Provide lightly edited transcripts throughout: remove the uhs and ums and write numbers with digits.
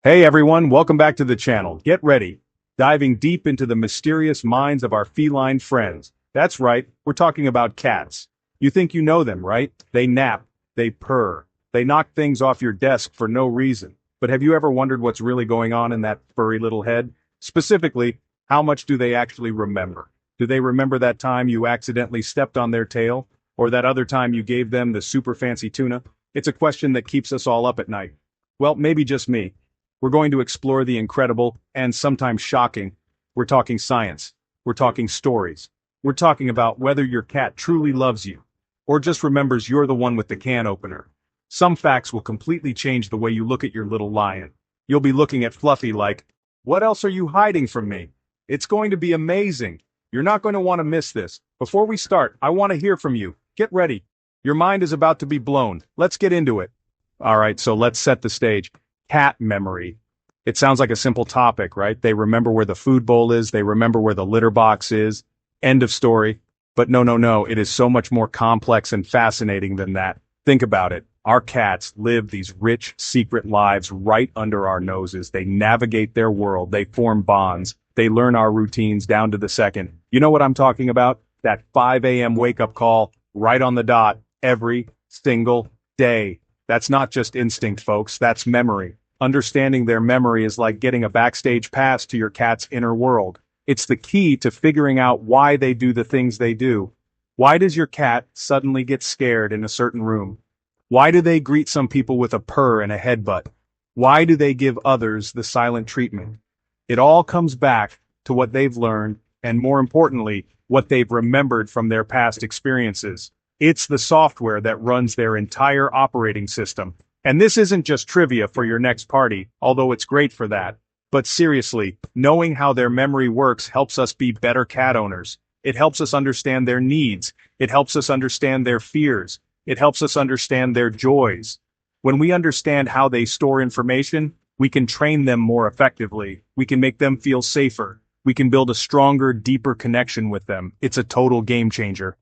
Hey everyone, welcome back to the channel. Get ready. Diving deep into the mysterious minds of our feline friends. That's right, we're talking about cats. You think you know them, right? They nap, they purr, they knock things off your desk for no reason. But have you ever wondered what's really going on in that furry little head? Specifically, how much do they actually remember? Do they remember that time you accidentally stepped on their tail? Or that other time you gave them the super fancy tuna? It's a question that keeps us all up at night. Well, maybe just me. We're going to explore the incredible, and sometimes shocking. We're talking science. We're talking stories. We're talking about whether your cat truly loves you, or just remembers you're the one with the can opener. Some facts will completely change the way you look at your little lion. You'll be looking at Fluffy like, what else are you hiding from me? It's going to be amazing. You're not going to want to miss this. Before we start, I want to hear from you. Get ready. Your mind is about to be blown. Let's get into it. Alright, so let's set the stage. Cat memory. It sounds like a simple topic, right? They remember where the food bowl is, they remember where the litter box is. End of story. But no, it is so much more complex and fascinating than that. Think about it. Our cats live these rich, secret lives right under our noses. They navigate their world, they form bonds, they learn our routines down to the second. You know what I'm talking about? That 5 a.m. wake-up call, right on the dot, every single day. That's not just instinct, folks, that's memory. Understanding their memory is like getting a backstage pass to your cat's inner world. It's the key to figuring out why they do the things they do. Why does your cat suddenly get scared in a certain room? Why do they greet some people with a purr and a headbutt? Why do they give others the silent treatment? It all comes back to what they've learned, and more importantly, what they've remembered from their past experiences. It's the software that runs their entire operating system. And this isn't just trivia for your next party, although it's great for that. But seriously, knowing how their memory works helps us be better cat owners. It helps us understand their needs. It helps us understand their fears. It helps us understand their joys. When we understand how they store information, we can train them more effectively. We can make them feel safer. We can build a stronger, deeper connection with them. It's a total game changer.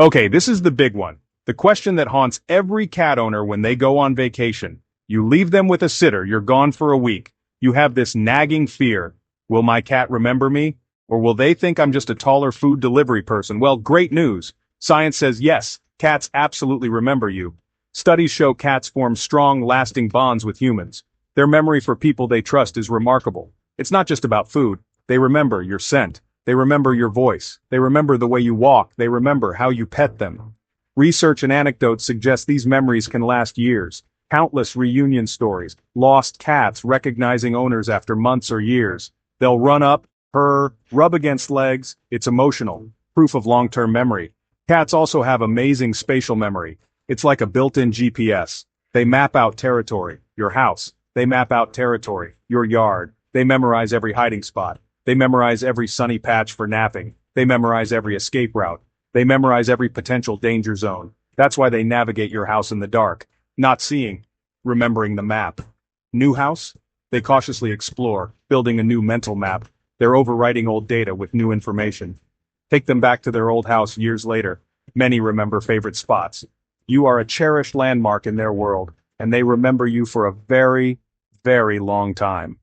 Okay, this is the big one. The question that haunts every cat owner when they go on vacation. You leave them with a sitter, you're gone for a week. You have this nagging fear. Will my cat remember me? Or will they think I'm just a taller food delivery person? Well, great news. Science says yes, cats absolutely remember you. Studies show cats form strong, lasting bonds with humans. Their memory for people they trust is remarkable. It's not just about food. They remember your scent. They remember your voice. They remember the way you walk. They remember how you pet them. Research and anecdotes suggest these memories can last years. Countless reunion stories, lost cats recognizing owners after months or years. They'll run up, purr, rub against legs. It's emotional, proof of long-term memory. Cats also have amazing spatial memory. It's like a built-in GPS. They map out territory, your house. They map out territory, your yard. They memorize every hiding spot. They memorize every sunny patch for napping. They memorize every escape route. They memorize every potential danger zone. That's why they navigate your house in the dark. Not seeing, remembering the map. New house? They cautiously explore, building a new mental map. They're overwriting old data with new information. Take them back to their old house years later. Many remember favorite spots. You are a cherished landmark in their world, and they remember you for a very, very long time.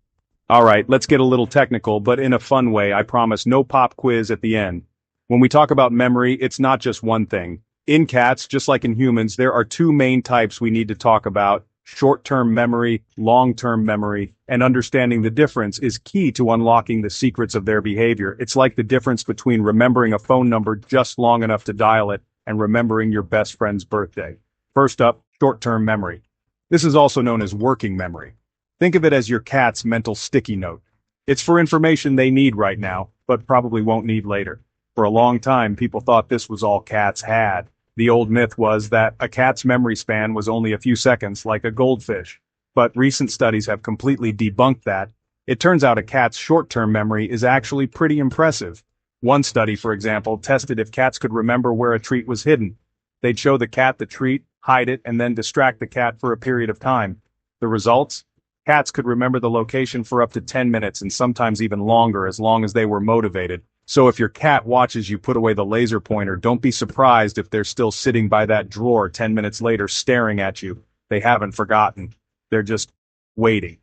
Alright, let's get a little technical, but in a fun way. I promise no pop quiz at the end. When we talk about memory, it's not just one thing. In cats, just like in humans, there are two main types we need to talk about: short-term memory, long-term memory, and understanding the difference is key to unlocking the secrets of their behavior. It's like the difference between remembering a phone number just long enough to dial it and remembering your best friend's birthday. First up, short-term memory. This is also known as working memory. Think of it as your cat's mental sticky note. It's for information they need right now, but probably won't need later. For a long time, people thought this was all cats had. The old myth was that a cat's memory span was only a few seconds, like a goldfish. But recent studies have completely debunked that. It turns out a cat's short-term memory is actually pretty impressive. One study, for example, tested if cats could remember where a treat was hidden. They'd show the cat the treat, hide it, and then distract the cat for a period of time. The results? Cats could remember the location for up to 10 minutes and sometimes even longer as long as they were motivated. So if your cat watches you put away the laser pointer, don't be surprised if they're still sitting by that drawer 10 minutes later staring at you. They haven't forgotten. They're just waiting.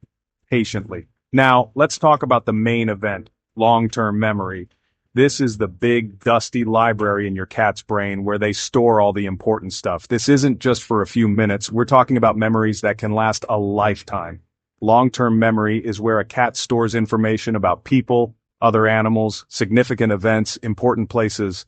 patiently. Now, let's talk about the main event, long-term memory. This is the big, dusty library in your cat's brain where they store all the important stuff. This isn't just for a few minutes. We're talking about memories that can last a lifetime. Long-term memory is where a cat stores information about people, other animals, significant events, important places.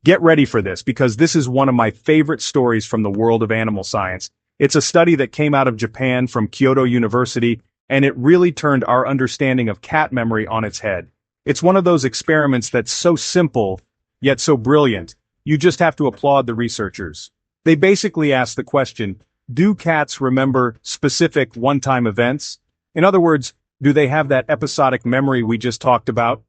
Get ready for this because this is one of my favorite stories from the world of animal science. It's a study that came out of Japan from Kyoto University, and it really turned our understanding of cat memory on its head. It's one of those experiments that's so simple, yet so brilliant. You just have to applaud the researchers. They basically asked the question, do cats remember specific one-time events? In other words, do they have that episodic memory we just talked about?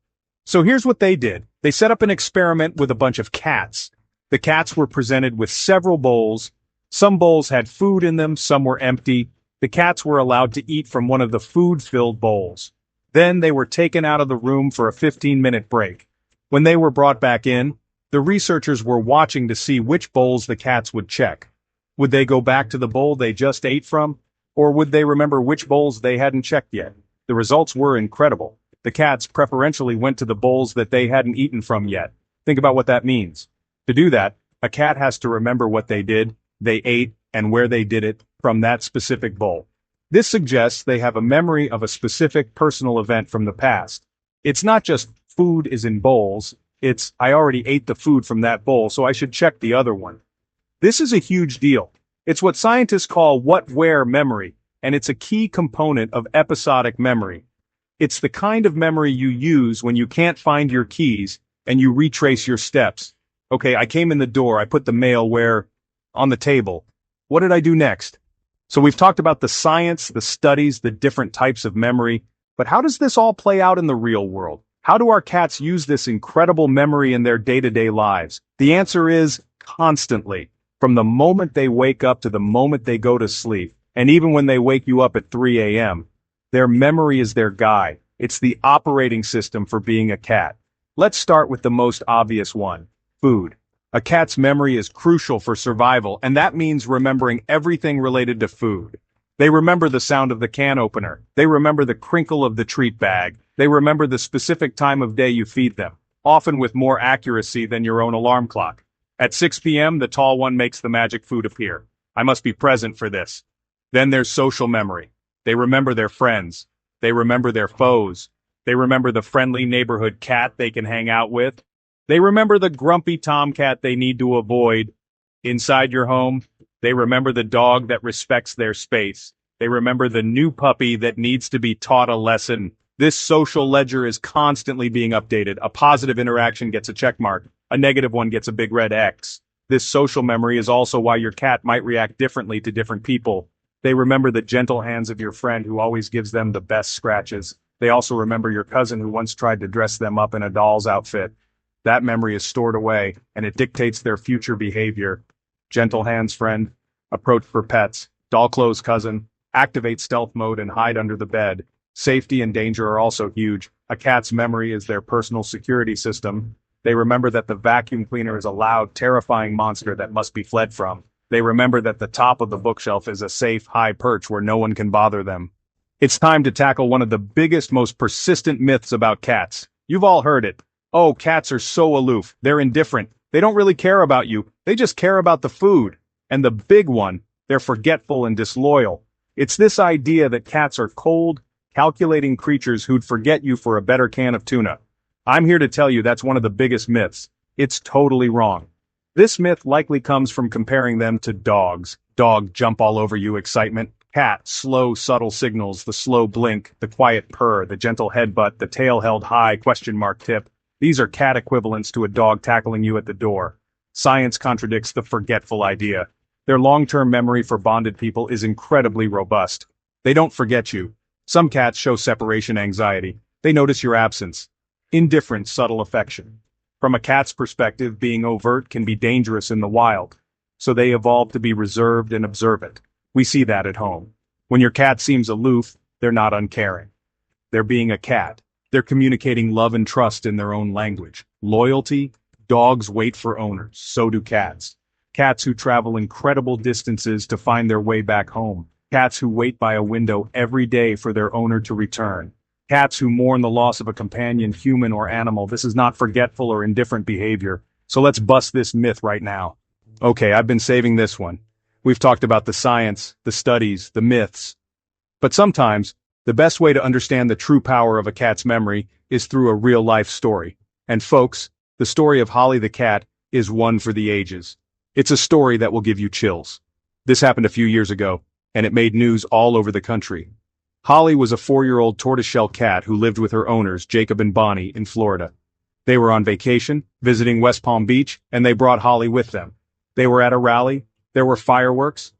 So here's what they did. They set up an experiment with a bunch of cats. The cats were presented with several bowls. Some bowls had food in them, some were empty. The cats were allowed to eat from one of the food-filled bowls. Then they were taken out of the room for a 15-minute break. When they were brought back in, the researchers were watching to see which bowls the cats would check. Would they go back to the bowl they just ate from? Or would they remember which bowls they hadn't checked yet? The results were incredible. The cats preferentially went to the bowls that they hadn't eaten from yet. Think about what that means. To do that, a cat has to remember what they did, they ate, and where they did it from that specific bowl. This suggests they have a memory of a specific personal event from the past. It's not just food is in bowls, it's I already ate the food from that bowl, so I should check the other one. This is a huge deal. It's what scientists call what-where memory, and it's a key component of episodic memory. It's the kind of memory you use when you can't find your keys and you retrace your steps. Okay, I came in the door, I put the mail where? On the table. What did I do next? So we've talked about the science, the studies, the different types of memory, but how does this all play out in the real world? How do our cats use this incredible memory in their day-to-day lives? The answer is constantly. From the moment they wake up to the moment they go to sleep, and even when they wake you up at 3 a.m., their memory is their guide. It's the operating system for being a cat. Let's start with the most obvious one, food. A cat's memory is crucial for survival, and that means remembering everything related to food. They remember the sound of the can opener. They remember the crinkle of the treat bag. They remember the specific time of day you feed them, often with more accuracy than your own alarm clock. At 6 p.m., the tall one makes the magic food appear. I must be present for this. Then there's social memory. They remember their friends. They remember their foes. They remember the friendly neighborhood cat they can hang out with. They remember the grumpy tomcat they need to avoid. Inside your home, they remember the dog that respects their space. They remember the new puppy that needs to be taught a lesson. This social ledger is constantly being updated. A positive interaction gets a check mark. A negative one gets a big red X. This social memory is also why your cat might react differently to different people. They remember the gentle hands of your friend who always gives them the best scratches. They also remember your cousin who once tried to dress them up in a doll's outfit. That memory is stored away, and it dictates their future behavior. Gentle hands friend, approach for pets, doll clothes cousin, activate stealth mode and hide under the bed. Safety and danger are also huge. A cat's memory is their personal security system. They remember that the vacuum cleaner is a loud, terrifying monster that must be fled from. They remember that the top of the bookshelf is a safe, high perch where no one can bother them. It's time to tackle one of the biggest, most persistent myths about cats. You've all heard it. Oh, cats are so aloof. They're indifferent. They don't really care about you. They just care about the food. And the big one, they're forgetful and disloyal. It's this idea that cats are cold, calculating creatures who'd forget you for a better can of tuna. I'm here to tell you that's one of the biggest myths. It's totally wrong. This myth likely comes from comparing them to dogs. Dog jump all over you excitement. Cat, slow, subtle signals, the slow blink, the quiet purr, the gentle headbutt, the tail held high, question mark tip. These are cat equivalents to a dog tackling you at the door. Science contradicts the forgetful idea. Their long-term memory for bonded people is incredibly robust. They don't forget you. Some cats show separation anxiety. They notice your absence. Indifferent, subtle affection. From a cat's perspective, being overt can be dangerous in the wild. So they evolve to be reserved and observant. We see that at home. When your cat seems aloof, they're not uncaring. They're being a cat. They're communicating love and trust in their own language. Loyalty, dogs wait for owners, so do cats. Cats who travel incredible distances to find their way back home. Cats who wait by a window every day for their owner to return. Cats who mourn the loss of a companion, human or animal. This is not forgetful or indifferent behavior. So let's bust this myth right now. Okay, I've been saving this one. We've talked about the science, the studies, the myths. But sometimes, the best way to understand the true power of a cat's memory is through a real-life story. And folks, the story of Holly the cat is one for the ages. It's a story that will give you chills. This happened a few years ago, and it made news all over the country. Holly was a 4-year-old tortoiseshell cat who lived with her owners, Jacob and Bonnie, in Florida. They were on vacation, visiting West Palm Beach, and they brought Holly with them. They were at a rally. There were fireworks.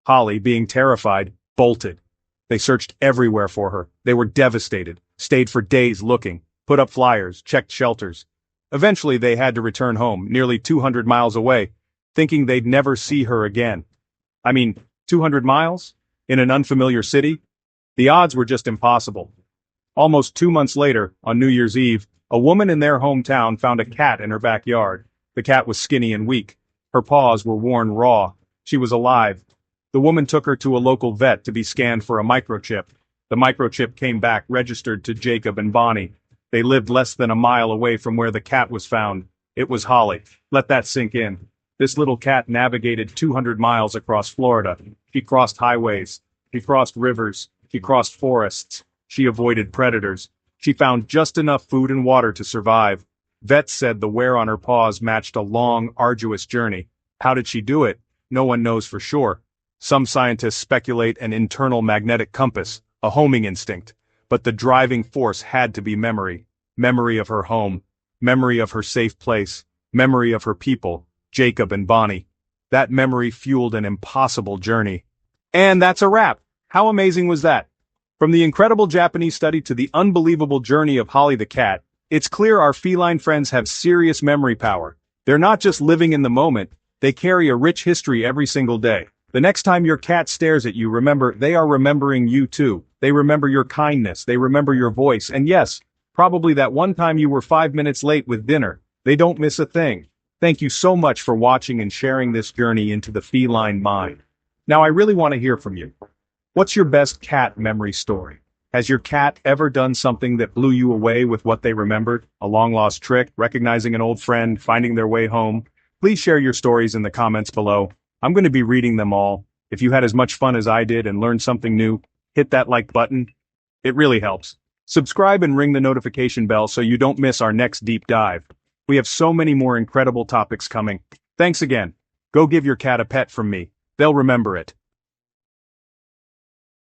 Holly, being terrified, bolted. They searched everywhere for her. They were devastated, stayed for days looking, put up flyers, checked shelters. Eventually they had to return home, nearly 200 miles away, thinking they'd never see her again. 200 miles? In an unfamiliar city? The odds were just impossible. Almost 2 months later, on New Year's Eve, a woman in their hometown found a cat in her backyard. The cat was skinny and weak. Her paws were worn raw. She was alive. The woman took her to a local vet to be scanned for a microchip. The microchip came back registered to Jacob and Bonnie. They lived less than a mile away from where the cat was found. It was Holly. Let that sink in. This little cat navigated 200 miles across Florida. She crossed highways. She crossed rivers. She crossed forests. She avoided predators. She found just enough food and water to survive. Vets said the wear on her paws matched a long, arduous journey. How did she do it? No one knows for sure. Some scientists speculate an internal magnetic compass, a homing instinct. But the driving force had to be memory. Memory of her home. Memory of her safe place. Memory of her people, Jacob and Bonnie. That memory fueled an impossible journey. And that's a wrap. How amazing was that? From the incredible Japanese study to the unbelievable journey of Holly the cat, it's clear our feline friends have serious memory power. They're not just living in the moment, they carry a rich history every single day. The next time your cat stares at you, remember, they are remembering you too. They remember your kindness, they remember your voice, and yes, probably that one time you were 5 minutes late with dinner. They don't miss a thing. Thank you so much for watching and sharing this journey into the feline mind. Now I really want to hear from you. What's your best cat memory story? Has your cat ever done something that blew you away with what they remembered? A long-lost trick, recognizing an old friend, finding their way home? Please share your stories in the comments below. I'm going to be reading them all. If you had as much fun as I did and learned something new, hit that like button. It really helps. Subscribe and ring the notification bell so you don't miss our next deep dive. We have so many more incredible topics coming. Thanks again. Go give your cat a pet from me. They'll remember it.